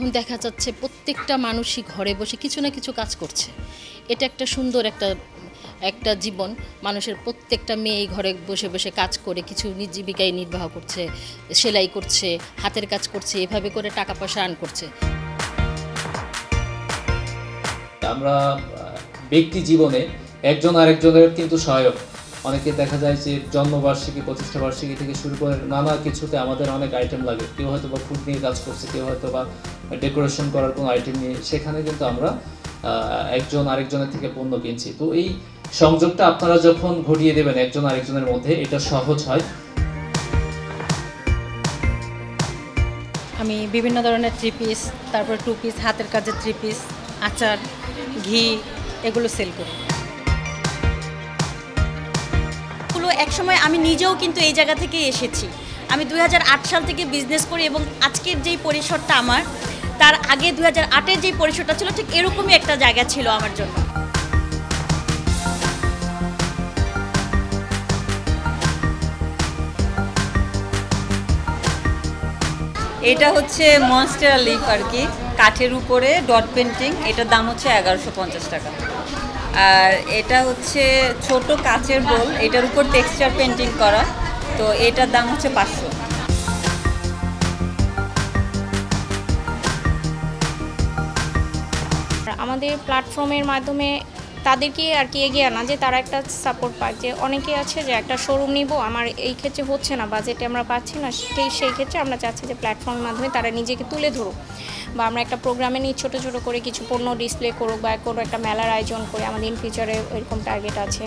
এখন দেখা যাচ্ছে প্রত্যেকটা মানুষই ঘরে বসে কিছু না কিছু কাজ করছে। এটা একটা সুন্দর একটা একটা জীবন। মানুষের প্রত্যেকটা মেয়ে ঘরে বসে বসে কাজ করে কিছু জীবিকায় নির্বাহ করছে, সেলাই করছে, হাতের কাজ করছে, এভাবে করে টাকা পয়সা আর্ন করছে। আমরা ব্যক্তি জীবনে একজন আরেকজনের কিন্তু সহায়ক। অনেকে দেখা যায় যে জন্মবার্ষিকী, প্রতিষ্ঠা বার্ষিকী থেকে শুরু করে নানা কিছুতে আমাদের অনেক আইটেম লাগে। কেউ হয়তো বা ফুড নিয়ে কাজ করছে, কেউ হয়তো বা ডেকোরেশন করার কোনো আইটেম নিয়ে, সেখানে কিন্তু আমরা একজন আরেকজনের থেকে পণ্য কিনছি। তো এই সংযোগটা আপনারা যখন ঘটিয়ে দেবেন একজন আরেকজনের মধ্যে, এটা সহজ হয়। আমি বিভিন্ন ধরনের 3 পিস, তারপর 2 পিস, হাতের কাজের 3 পিস, আচার, ঘি এগুলো সেল করি। একসময় আমি নিজেও কিন্তু এই জায়গা থেকে এসেছি। আমি 2008 সাল থেকে বিজনেস করি এবং আজকের যেই পরিসরটা আমার, তার আগে 2008-এর যেই পরিসরটা ছিল ঠিক এরকমই একটা জায়গা ছিল আমার জন্য। এটা হচ্ছে মনস্টার লিফ আর কি, কাঠের উপরে ডট পেন্টিং। এটার দাম হচ্ছে 1150 টাকা। আর এটা হচ্ছে ছোট কাচের বোল, এটার উপর টেক্সচার পেন্টিং করা, তো এটার দাম হচ্ছে 500। আমাদের প্ল্যাটফর্মের মাধ্যমে তাদেরকে আর কি এগিয়ে আনা, যে তারা একটা সাপোর্ট পায়। যে অনেকে আছে যে একটা শোরুম নিব, আমার এই ক্ষেত্রে হচ্ছে না, বাজেটে আমরা পাচ্ছি না, সেই ক্ষেত্রে আমরা চাচ্ছি যে প্ল্যাটফর্মের মাধ্যমে তারা নিজেকে তুলে ধরুক, বা আমরা একটা প্রোগ্রামে নিয়ে ছোটো ছোটো করে কিছু পণ্য ডিসপ্লে করুক, বা কোনো একটা মেলার আয়োজন করে। আমাদের ইন ফিউচারে এরকম টার্গেট আছে।